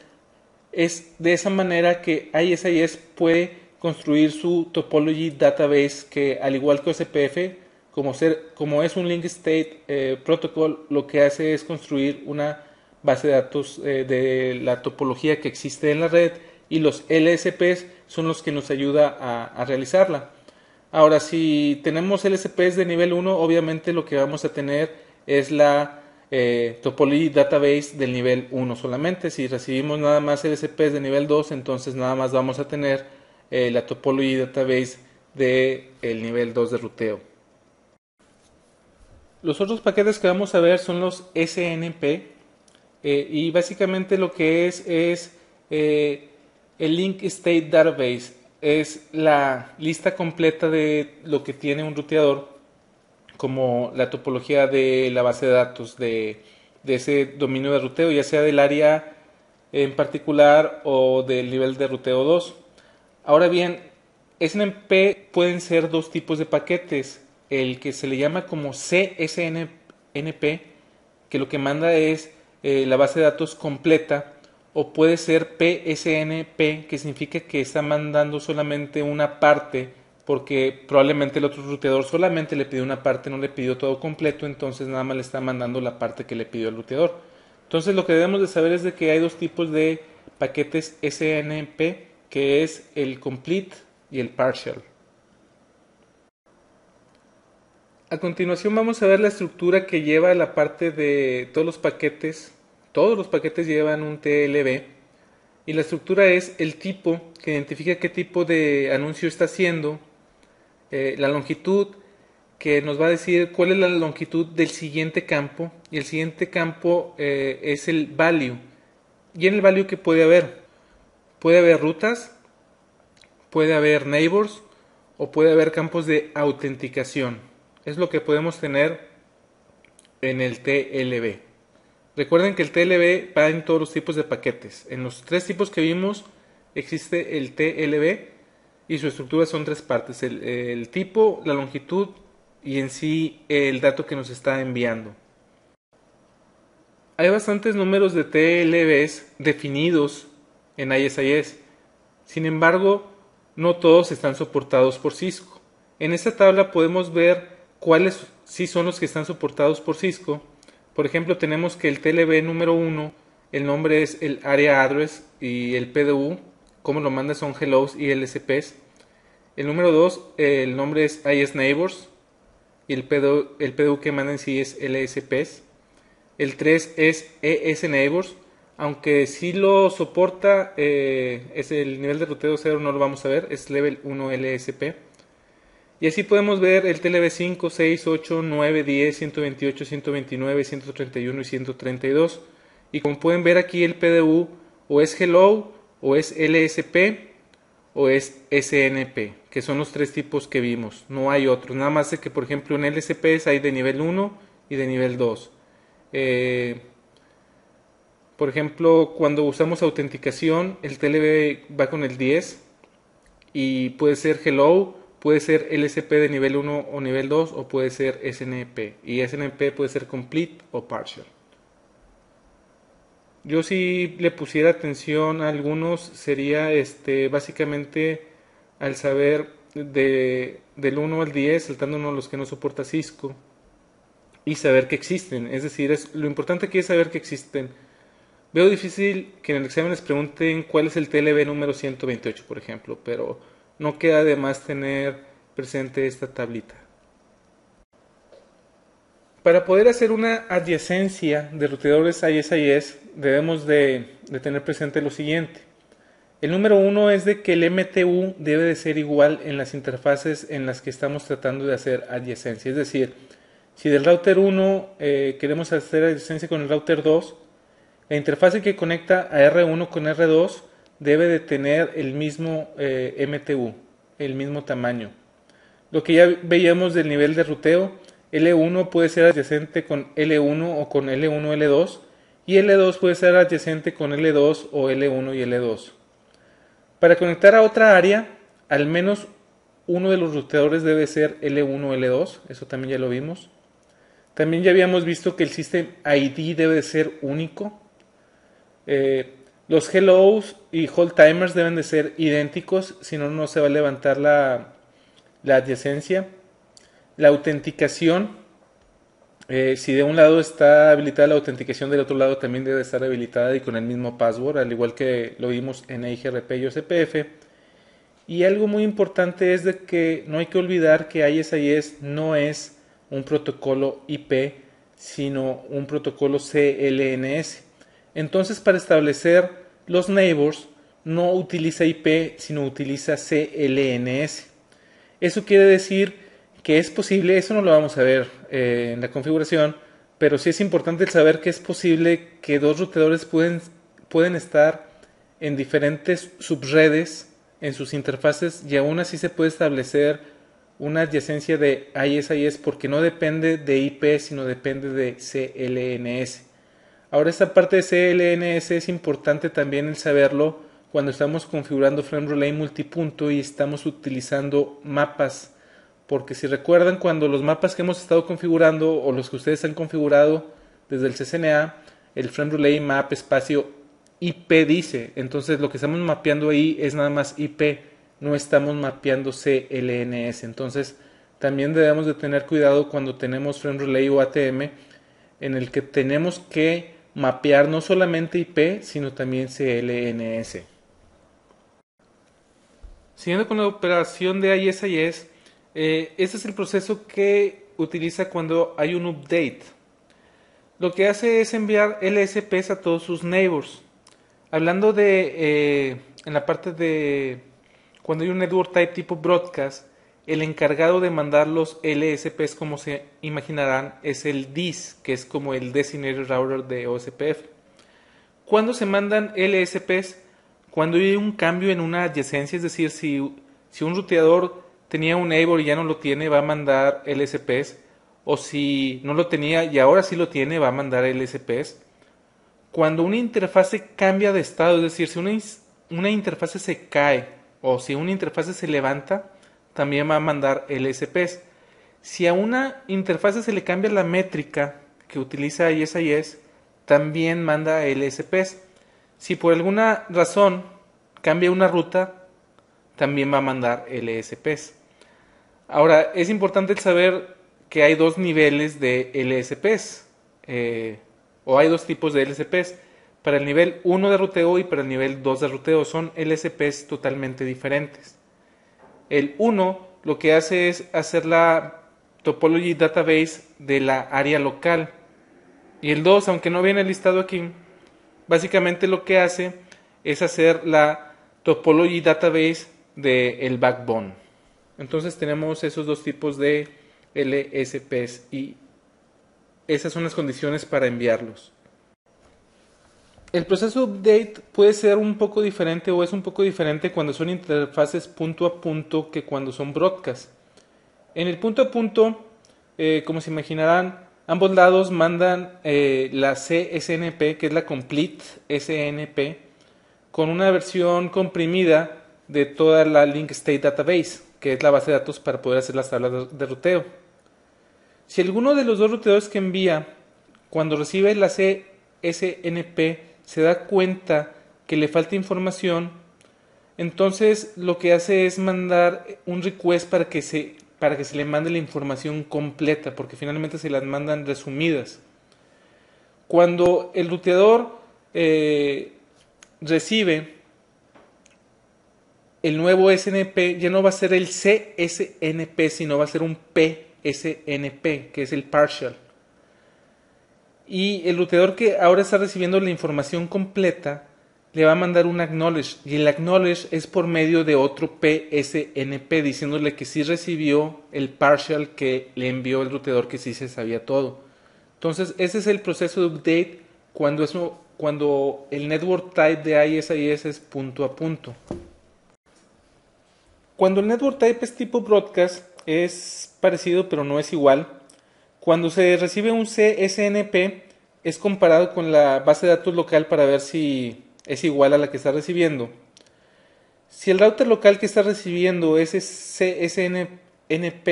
es de esa manera que ISIS puede construir su topology database, que al igual que OSPF, como es un link state protocol, lo que hace es construir una base de datos de la topología que existe en la red, y los LSPs son los que nos ayuda a realizarla. Ahora, si tenemos LSPs de nivel 1, obviamente lo que vamos a tener es la Topology Database del nivel 1 solamente. Si recibimos nada más LSPs de nivel 2, entonces nada más vamos a tener la Topology Database del nivel 2 de ruteo. Los otros paquetes que vamos a ver son los SNP, y básicamente lo que es el Link State Database. Es la lista completa de lo que tiene un ruteador, como la topología de la base de datos de ese dominio de ruteo, ya sea del área en particular o del nivel de ruteo 2. Ahora bien, SNP pueden ser dos tipos de paquetes. El que se le llama como CSNP, que lo que manda es la base de datos completa, o puede ser PSNP, que significa que está mandando solamente una parte, porque probablemente el otro ruteador solamente le pidió una parte, no le pidió todo completo, entonces nada más le está mandando la parte que le pidió el ruteador. Entonces lo que debemos de saber es de que hay dos tipos de paquetes SNP, que es el complete y el partial. A continuación vamos a ver la estructura que lleva la parte de todos los paquetes. Todos los paquetes llevan un TLB, y la estructura es el tipo, que identifica qué tipo de anuncio está haciendo, la longitud, que nos va a decir cuál es la longitud del siguiente campo, y el siguiente campo es el value. Y en el value, que puede haber rutas, puede haber neighbors, o puede haber campos de autenticación. Es lo que podemos tener en el TLB. Recuerden que el TLB va en todos los tipos de paquetes. En los tres tipos que vimos existe el TLB, y su estructura son tres partes: el tipo, la longitud y en sí el dato que nos está enviando. Hay bastantes números de TLBs definidos en ISIS. Sin embargo, no todos están soportados por Cisco. En esta tabla podemos ver cuáles sí son los que están soportados por Cisco. Por ejemplo, tenemos que el TLB número 1, el nombre es el Area Address, y el PDU, como lo manda, son hellos y LSPs. El número 2, el nombre es IS Neighbors, y el PDU que manda en sí es LSPs. El 3 es ES Neighbors, aunque sí lo soporta, es el nivel de ruteo 0, no lo vamos a ver, es Level 1 LSP. Y así podemos ver el TLB 5, 6, 8, 9, 10, 128, 129, 131 y 132. Y como pueden ver aquí, el PDU o es Hello, o es LSP, o es SNP, que son los tres tipos que vimos. No hay otros. Nada más de que, por ejemplo, en LSPs hay de nivel 1 y de nivel 2. Por ejemplo, cuando usamos autenticación, el TLB va con el 10, y puede ser Hello, puede ser LSP de nivel 1 o nivel 2, o puede ser SNP. Y SNP puede ser complete o partial. Yo, si le pusiera atención a algunos, sería básicamente al saber del 1 al 10, saltándonos los que no soporta Cisco, y saber que existen. Es decir, lo importante aquí es saber que existen. Veo difícil que en el examen les pregunten cuál es el TLB número 128, por ejemplo, pero no queda de más tener presente esta tablita. Para poder hacer una adyacencia de ruteadores ISIS, debemos de tener presente lo siguiente. El número 1 es de que el MTU debe de ser igual en las interfaces en las que estamos tratando de hacer adyacencia. Es decir, Si del router 1 queremos hacer adyacencia con el router 2, la interfase que conecta a R1 con R2 debe de tener el mismo MTU, el mismo tamaño. Lo que ya veíamos del nivel de ruteo, L1 puede ser adyacente con L1 o con L1 L2 y L2 puede ser adyacente con L2 o L1 y L2. Para conectar a otra área, al menos uno de los ruteadores debe ser L1 o L2, eso también ya lo vimos. También ya habíamos visto que el System ID debe de ser único. Los hellos y hold timers deben de ser idénticos, si no, no se va a levantar la adyacencia. La autenticación, si de un lado está habilitada la autenticación, del otro lado también debe estar habilitada y con el mismo password, al igual que lo vimos en IGRP y OSPF. Y algo muy importante es de que no hay que olvidar que ISIS no es un protocolo IP, sino un protocolo CLNS. Entonces, para establecer los neighbors, no utiliza IP, sino utiliza CLNS. Eso quiere decir que es posible, eso no lo vamos a ver en la configuración, pero sí es importante saber que es posible que dos routadores pueden estar en diferentes subredes en sus interfaces y aún así se puede establecer una adyacencia de ISIS porque no depende de IP, sino depende de CLNS. Ahora, esta parte de CLNS es importante también el saberlo cuando estamos configurando Frame Relay multipunto y estamos utilizando mapas, porque si recuerdan, cuando los mapas que hemos estado configurando o los que ustedes han configurado desde el CCNA, el Frame Relay map espacio IP dice, entonces lo que estamos mapeando ahí es nada más IP, no estamos mapeando CLNS. Entonces también debemos de tener cuidado cuando tenemos Frame Relay o ATM en el que tenemos que mapear no solamente IP, sino también CLNS. Siguiendo con la operación de ISIS, este es el proceso que utiliza cuando hay un update. Lo que hace es enviar LSPs a todos sus neighbors. Hablando de, en la parte de cuando hay un network type tipo broadcast, el encargado de mandar los LSPs, como se imaginarán, es el DIS, que es como el Designated Router de OSPF. ¿Cuándo se mandan LSPs? Cuando hay un cambio en una adyacencia, es decir, si un ruteador tenía un neighbor y ya no lo tiene, va a mandar LSPs, o si no lo tenía y ahora sí lo tiene, va a mandar LSPs. Cuando una interfase cambia de estado, es decir, si una interfase se cae o si una interfase se levanta, también va a mandar LSPs. Si a una interfase se le cambia la métrica que utiliza ISIS, también manda LSPs. Si por alguna razón cambia una ruta, también va a mandar LSPs. Ahora, es importante saber que hay dos niveles de LSPs, o hay dos tipos de LSPs. Para el nivel 1 de ruteo y para el nivel 2 de ruteo son LSPs totalmente diferentes. El 1 lo que hace es hacer la topology database de la área local. Y el 2, aunque no viene listado aquí, básicamente lo que hace es hacer la topology database del backbone. Entonces tenemos esos dos tipos de LSPs y esas son las condiciones para enviarlos. El proceso update puede ser un poco diferente o es un poco diferente cuando son interfaces punto a punto que cuando son broadcast. En el punto a punto, como se imaginarán, ambos lados mandan la CSNP, que es la Complete SNP, con una versión comprimida de toda la Link State Database, que es la base de datos para poder hacer las tablas de ruteo. Si alguno de los dos ruteadores que envía, cuando recibe la CSNP, se da cuenta que le falta información, entonces lo que hace es mandar un request para que se le mande la información completa, porque finalmente se las mandan resumidas. Cuando el ruteador recibe el nuevo SNP, ya no va a ser el CSNP, sino va a ser un PSNP, que es el partial. Y el ruteador que ahora está recibiendo la información completa le va a mandar un acknowledge, y el acknowledge es por medio de otro PSNP diciéndole que sí recibió el partial que le envió el ruteador, que sí se sabía todo. Entonces ese es el proceso de update cuando el network type de ISIS es punto a punto. Cuando el network type es tipo broadcast es parecido pero no es igual. Cuando se recibe un CSNP es comparado con la base de datos local para ver si es igual a la que está recibiendo. Si el router local que está recibiendo ese CSNP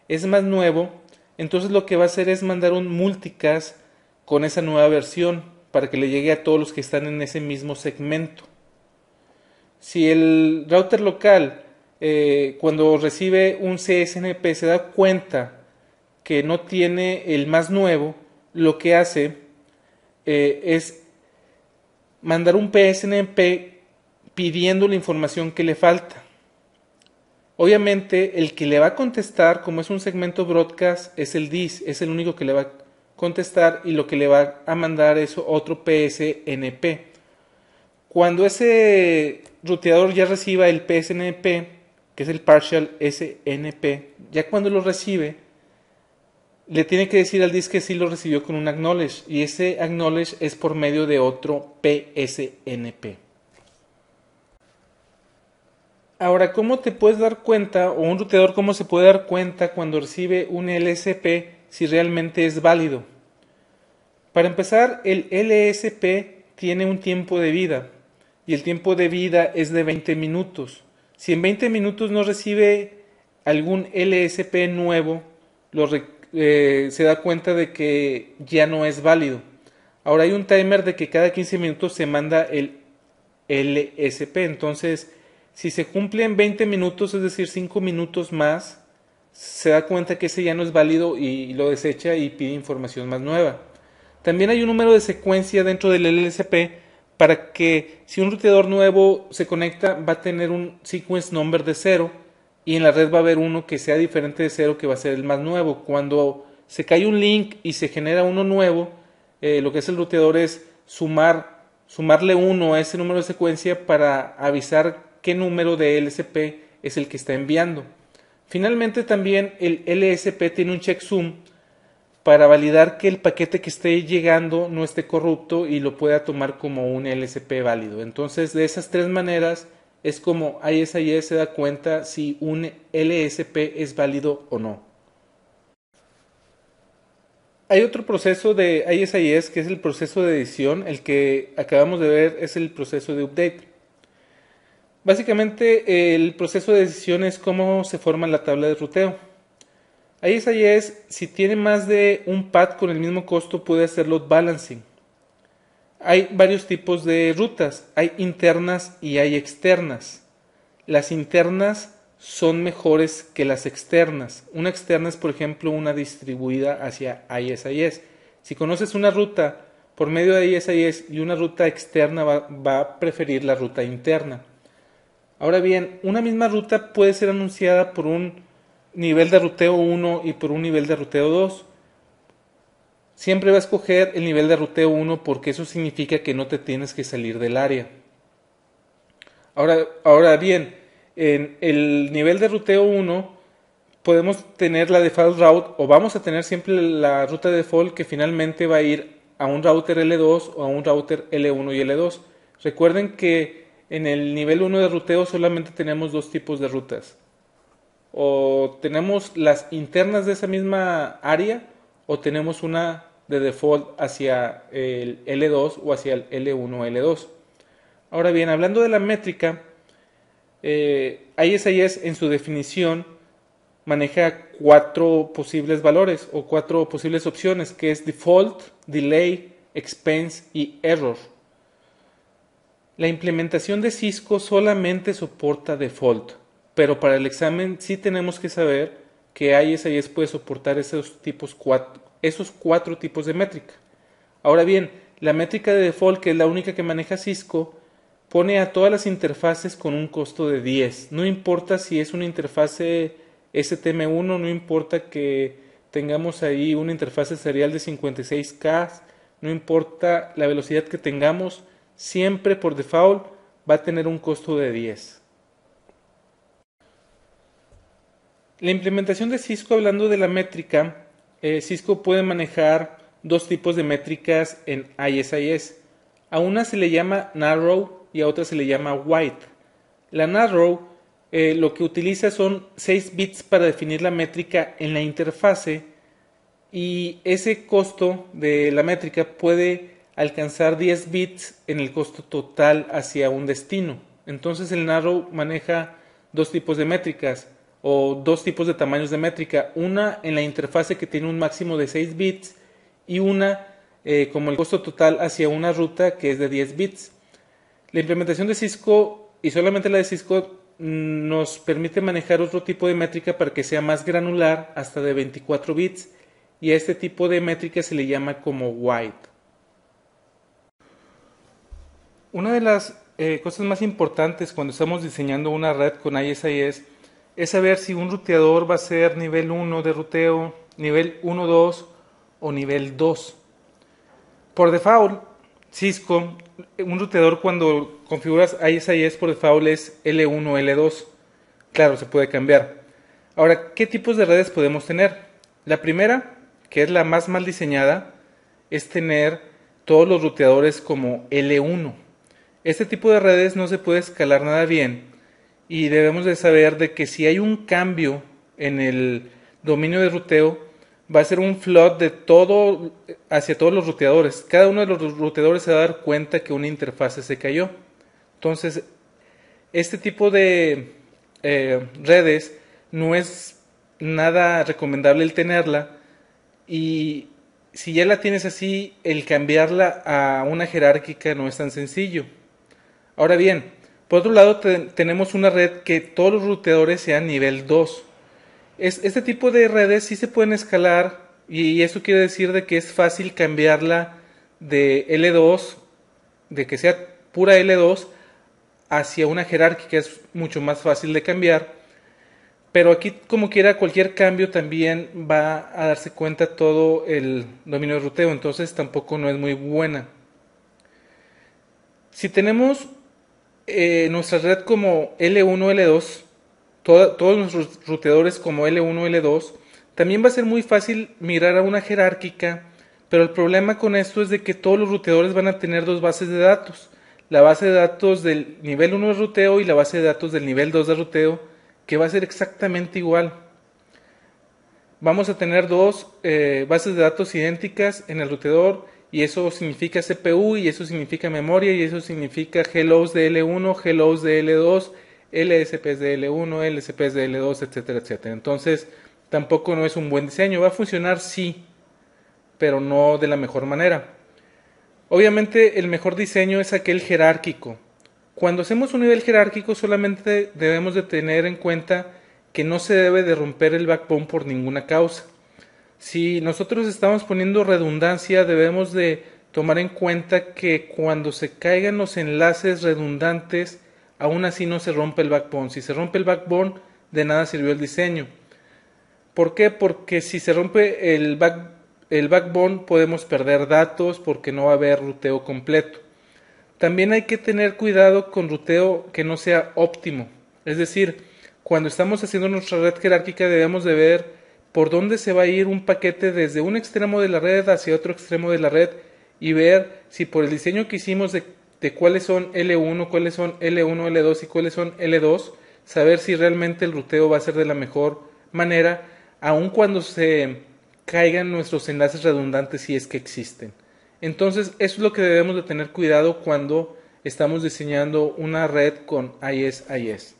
es más nuevo, entonces lo que va a hacer es mandar un multicast con esa nueva versión para que le llegue a todos los que están en ese mismo segmento. Si el router local cuando recibe un CSNP se da cuenta que no tiene el más nuevo, lo que hace es mandar un PSNP pidiendo la información que le falta. Obviamente el que le va a contestar, como es un segmento broadcast, es el DIS, es el único que le va a contestar, y lo que le va a mandar es otro PSNP. Cuando ese ruteador ya reciba el PSNP, que es el partial SNP, ya cuando lo recibe, le tiene que decir al DIS que sí lo recibió con un acknowledge, y ese acknowledge es por medio de otro PSNP. Ahora, ¿cómo te puedes dar cuenta, o un ruteador cómo se puede dar cuenta cuando recibe un LSP si realmente es válido? Para empezar, el LSP tiene un tiempo de vida, y el tiempo de vida es de 20 minutos. Si en 20 minutos no recibe algún LSP nuevo, se da cuenta de que ya no es válido. Ahora hay un timer de que cada 15 minutos se manda el LSP, entonces si se cumple en 20 minutos, es decir, 5 minutos más, se da cuenta que ese ya no es válido y lo desecha y pide información más nueva. También hay un número de secuencia dentro del LSP para que si un ruteador nuevo se conecta va a tener un sequence number de 0, y en la red va a haber uno que sea diferente de 0, que va a ser el más nuevo. Cuando se cae un link y se genera uno nuevo, lo que hace el ruteador es sumarle 1 a ese número de secuencia para avisar qué número de LSP es el que está enviando. Finalmente también el LSP tiene un checksum para validar que el paquete que esté llegando no esté corrupto y lo pueda tomar como un LSP válido. Entonces, de esas tres maneras es como ISIS se da cuenta si un LSP es válido o no. Hay otro proceso de ISIS que es el proceso de edición. El que acabamos de ver es el proceso de update. Básicamente el proceso de edición es cómo se forma la tabla de ruteo. ISIS, si tiene más de un pad con el mismo costo, puede hacer load balancing. Hay varios tipos de rutas, hay internas y hay externas. Las internas son mejores que las externas. Una externa es, por ejemplo, una distribuida hacia ISIS. Si conoces una ruta por medio de ISIS y una ruta externa, va a preferir la ruta interna. Ahora bien, una misma ruta puede ser anunciada por un nivel de ruteo 1 y por un nivel de ruteo 2. Siempre va a escoger el nivel de ruteo 1 porque eso significa que no te tienes que salir del área. Ahora bien, en el nivel de ruteo 1 podemos tener la default route, o vamos a tener siempre la ruta default que finalmente va a ir a un router L2 o a un router L1 y L2. Recuerden que en el nivel 1 de ruteo solamente tenemos dos tipos de rutas. O tenemos las internas de esa misma área, o tenemos una de default hacia el L2 o hacia el L1 o L2. Ahora bien, hablando de la métrica, ISIS en su definición maneja 4 posibles valores o 4 posibles opciones, que es default, delay, expense y error. La implementación de Cisco solamente soporta default, pero para el examen sí tenemos que saber que ISIS puede soportar esos 4 tipos de métrica. Ahora bien, la métrica de default, que es la única que maneja Cisco, pone a todas las interfaces con un costo de 10. No importa si es una interfase STM1, no importa que tengamos ahí una interfase serial de 56K, no importa la velocidad que tengamos, siempre por default va a tener un costo de 10. La implementación de Cisco, hablando de la métrica, Cisco puede manejar dos tipos de métricas en ISIS. A una se le llama narrow y a otra se le llama wide. La narrow lo que utiliza son 6 bits para definir la métrica en la interfase, y ese costo de la métrica puede alcanzar 10 bits en el costo total hacia un destino. Entonces el narrow maneja dos tipos de métricas o dos tipos de tamaños de métrica, una en la interfase que tiene un máximo de 6 bits y una como el costo total hacia una ruta que es de 10 bits. La implementación de Cisco, y solamente la de Cisco, nos permite manejar otro tipo de métrica para que sea más granular, hasta de 24 bits, y a este tipo de métrica se le llama como wide. Una de las cosas más importantes cuando estamos diseñando una red con ISIS es saber si un ruteador va a ser nivel 1 de ruteo, nivel 1, 2 o nivel 2. Por default, Cisco, un ruteador cuando configuras ISIS por default es L1 o L2. Claro, se puede cambiar. Ahora, ¿qué tipos de redes podemos tener? La primera, que es la más mal diseñada, es tener todos los ruteadores como L1. Este tipo de redes no se puede escalar nada bien, y debemos de saber de que si hay un cambio en el dominio de ruteo, va a ser un flood de todo hacia todos los ruteadores. Cada uno de los ruteadores se va a dar cuenta que una interfase se cayó. Entonces, este tipo de redes no es nada recomendable el tenerla, y si ya la tienes así, el cambiarla a una jerárquica no es tan sencillo. Ahora bien, por otro lado tenemos una red que todos los ruteadores sean nivel 2. Este tipo de redes sí se pueden escalar, y eso quiere decir de que es fácil cambiarla de L2, de que sea pura L2, hacia una jerárquica. Es mucho más fácil de cambiar, pero aquí como quiera cualquier cambio también va a darse cuenta todo el dominio de ruteo, entonces tampoco no es muy buena. Si tenemos nuestra red como L1, L2, todos nuestros ruteadores como L1, L2, también va a ser muy fácil migrar a una jerárquica, pero el problema con esto es de que todos los ruteadores van a tener dos bases de datos, la base de datos del nivel 1 de ruteo y la base de datos del nivel 2 de ruteo, que va a ser exactamente igual. Vamos a tener dos bases de datos idénticas en el ruteador, y eso significa CPU, y eso significa memoria, y eso significa hellos de L1, hellos de L2, LSPs de L1, LSPs de L2, etcétera, etcétera. Entonces, tampoco no es un buen diseño. Va a funcionar, sí, pero no de la mejor manera. Obviamente, el mejor diseño es aquel jerárquico. Cuando hacemos un nivel jerárquico, solamente debemos de tener en cuenta que no se debe de romper el backbone por ninguna causa. Si nosotros estamos poniendo redundancia, debemos de tomar en cuenta que cuando se caigan los enlaces redundantes, aún así no se rompe el backbone. Si se rompe el backbone, de nada sirvió el diseño. ¿Por qué? Porque si se rompe el backbone, podemos perder datos porque no va a haber ruteo completo. También hay que tener cuidado con ruteo que no sea óptimo. Es decir, cuando estamos haciendo nuestra red jerárquica, debemos de ver por dónde se va a ir un paquete desde un extremo de la red hacia otro extremo de la red, y ver si por el diseño que hicimos de cuáles son L1, cuáles son L1, L2 y cuáles son L2, saber si realmente el ruteo va a ser de la mejor manera, aun cuando se caigan nuestros enlaces redundantes, si es que existen. Entonces, eso es lo que debemos de tener cuidado cuando estamos diseñando una red con ISIS.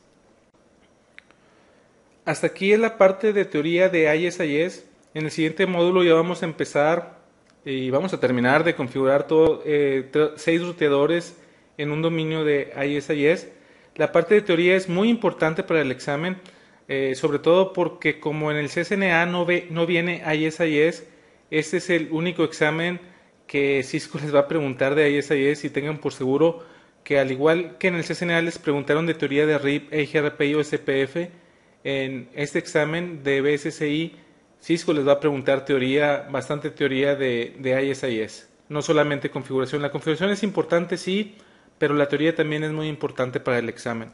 Hasta aquí es la parte de teoría de ISIS. En el siguiente módulo ya vamos a empezar y vamos a terminar de configurar 6 ruteadores en un dominio de ISIS. La parte de teoría es muy importante para el examen, sobre todo porque como en el CCNA no viene ISIS, este es el único examen que Cisco les va a preguntar de ISIS, y tengan por seguro que al igual que en el CCNA les preguntaron de teoría de RIP, EIGRP o SPF, en este examen de BSSI, Cisco les va a preguntar bastante teoría de ISIS. no solamente configuración. La configuración es importante, sí, pero la teoría también es muy importante para el examen.